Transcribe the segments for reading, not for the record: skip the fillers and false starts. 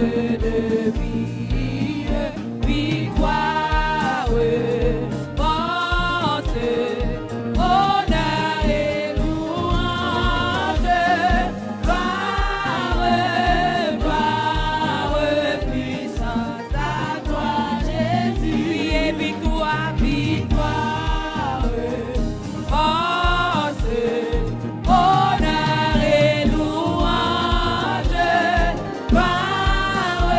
de vie, victoire, force, honneur et louange, gloire, puissance à toi, Jésus, et victoire, victoire, force, honneur et louange, gloire,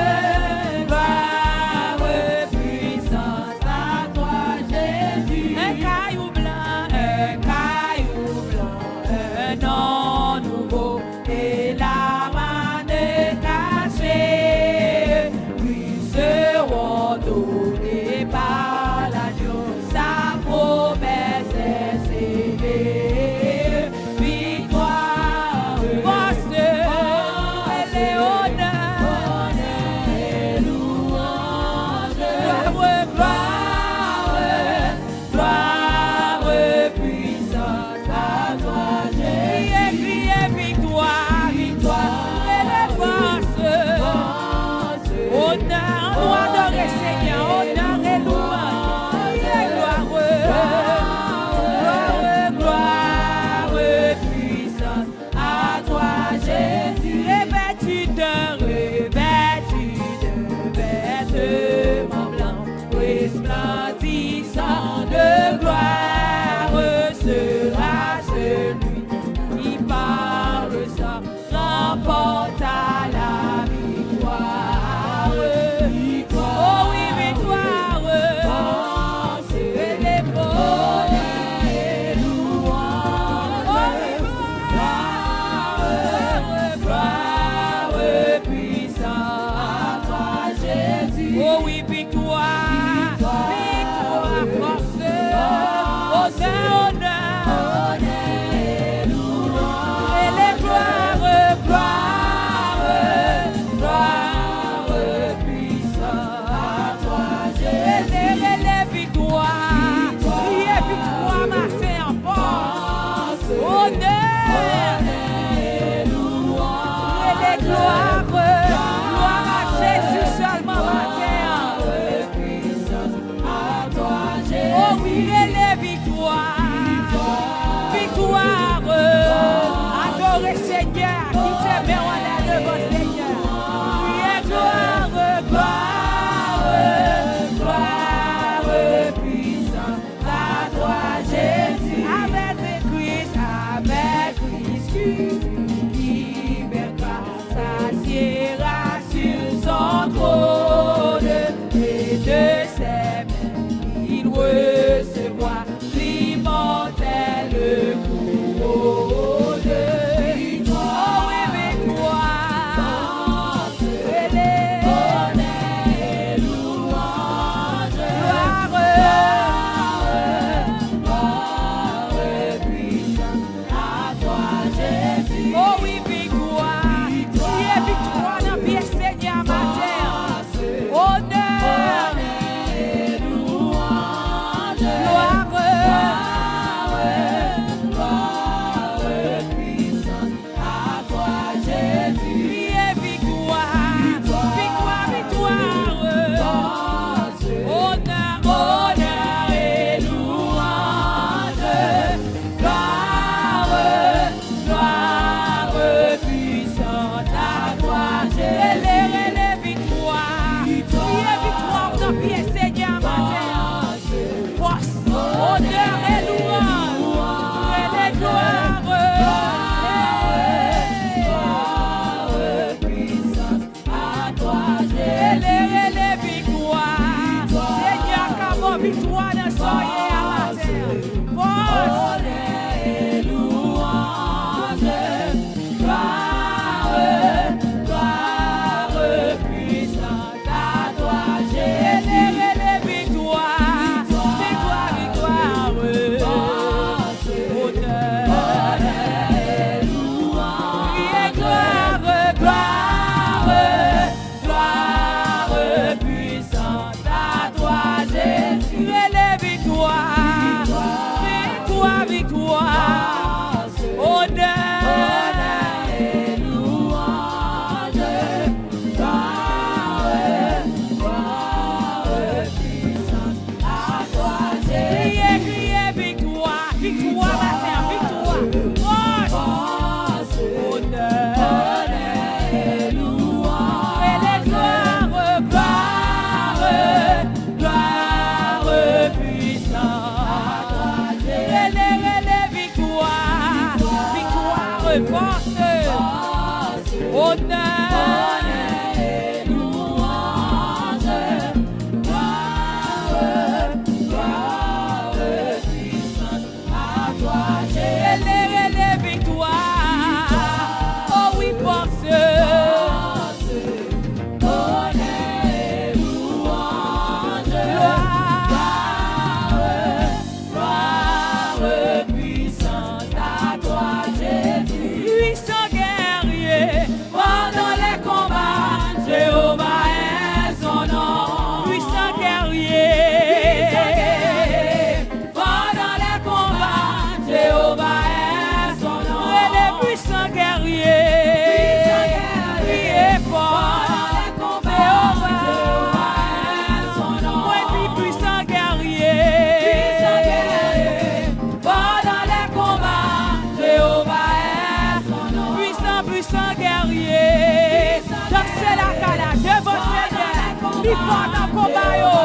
li fort dans combat yo.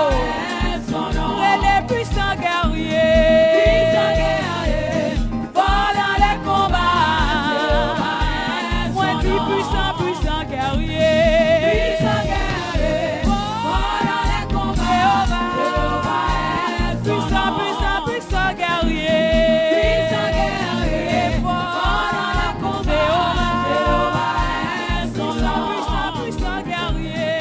Les puissants guerriers, fort dans les combats. Moi dis puissant, puissant guerrier. Fort dans les combats. Puissant, puissant, puissant guerrier. Fort dans les combats. Puissant, puissant, puissant guerrier.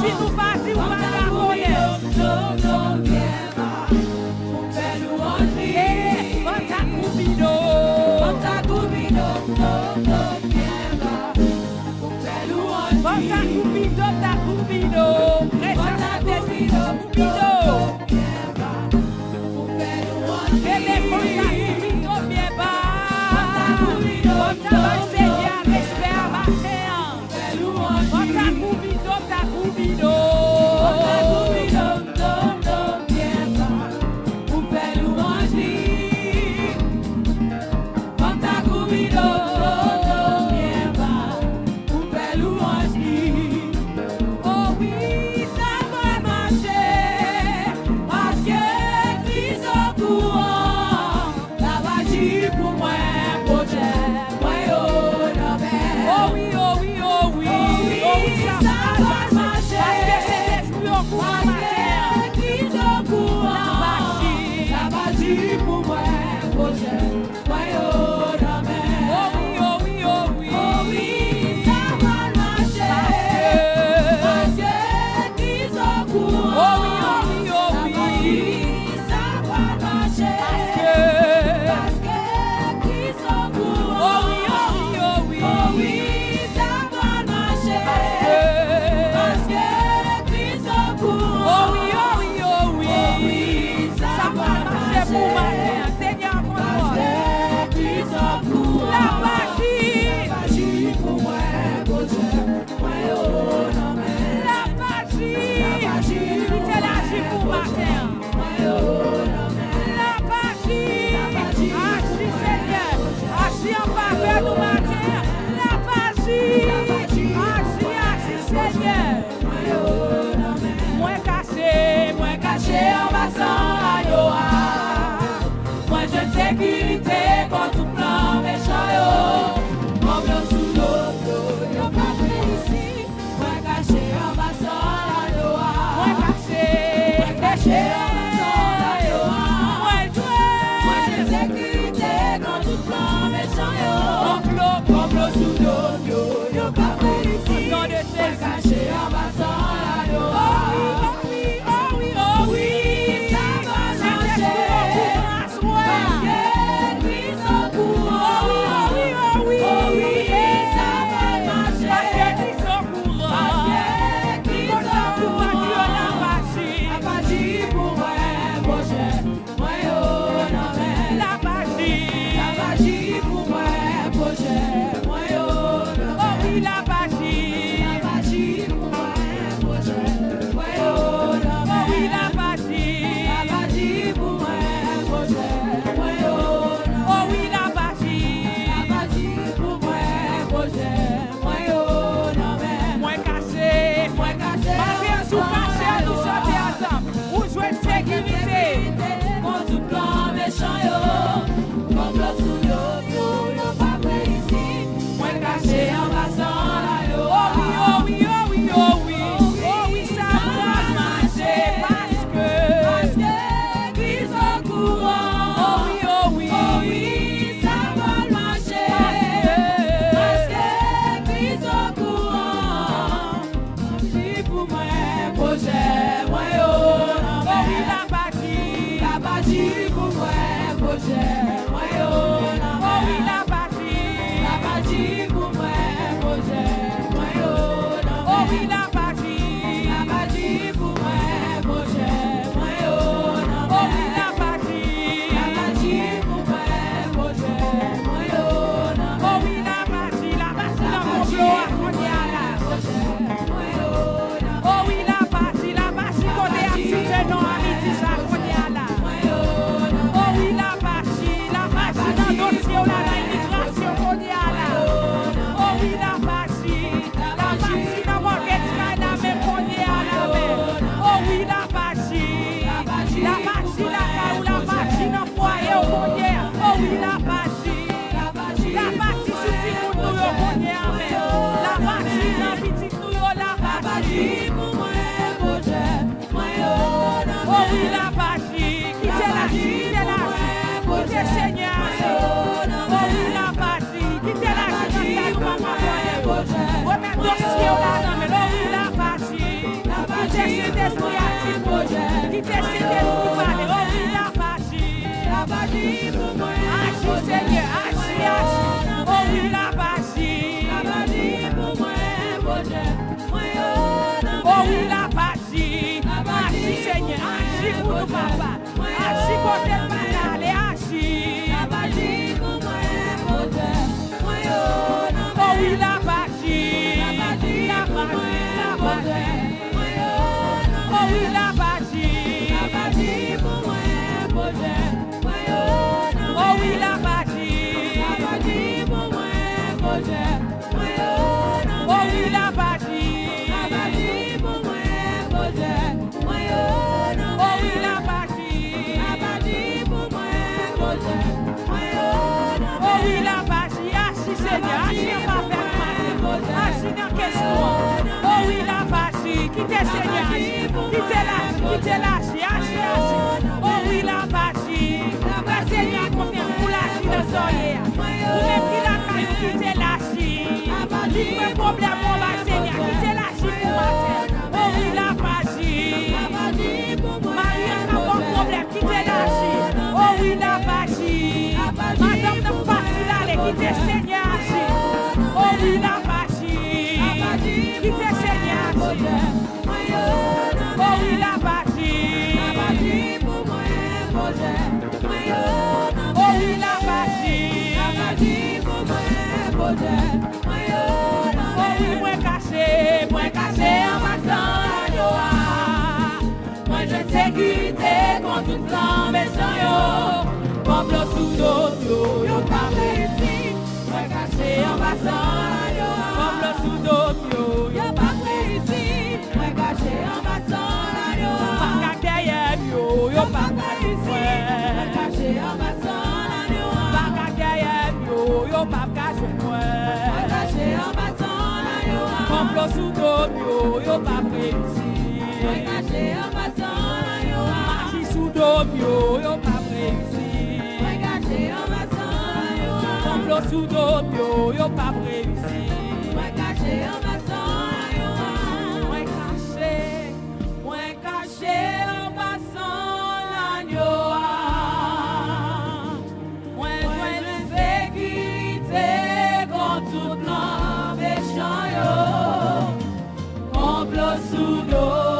Si nous pas dit, on va la connaître. Oh oui, la partie. esprit agit projet. Qui t'est Saint-Esprit parler. Oh oui, la magie. La magie pour moi. Agis Seigneur, agis, agis. Oh oui, la magie. La magie pour moi, projet. Oh oui, la magie. Agis Seigneur, agis pour nous papa. Agis côté de malade, agis. La magie pour moi, projet. Oh oui, la magie. La magie, la magie, la magie. Oh oui, la magie. La magie pour moi, projet. Oh oui, la magie. La magie pour moi, projet. Oh oui, la magie. La magie pour moi, projet. Oh oui, la magie. La magie pour moi, projet. Oh oui, la magie. Agis Seigneur, agis en ma permanence. Agis dans question. Oh oui, la magie. Quittez Seigneur, agis. Quittez l'agis, agis, agis. Oh oui, la magie. La Seigneur, combien vous l'agis dans son hier. Vous même qui la caillou, quittez l'agis. Libre problème, on va Seigneur, quittez l'agis pour ma terre. Oh oui, la magie. Marie, on a bon problème, quittez l'agis. Oh oui, la magie. Madame de partie là, quittez Seigneur, agis. Oh oui, la magie. Quittez Seigneur, agis. Oh oui, la magie. La magie pour moi, projet. Oh oui, la magie. La magie pour moi, projet. Oh oui, moi caché en passant la noix. Moi je sécurité contre toute flamme méchant yo. Complot sous dos yo pas réussi. Moi caché en passant la noix. Complot sous dos yo pas réussi. Moi caché en passant la noix. Pas derrière yo pas réussi. Moi caché en passant la noix. Pas derrière yo pas caché moi. Moi caché en passant la noix. Complot sous dos yo pas réussi. Moi caché en passant la noix. Magie sous dos yo pas réussi. Moi caché en passant la noix. Complot sous dos yo pas réussi. Moi caché en passant la noix. Moi caché en passant la noix. Moi joint sécurité contre tout l'homme méchant yo. Complot sous dos.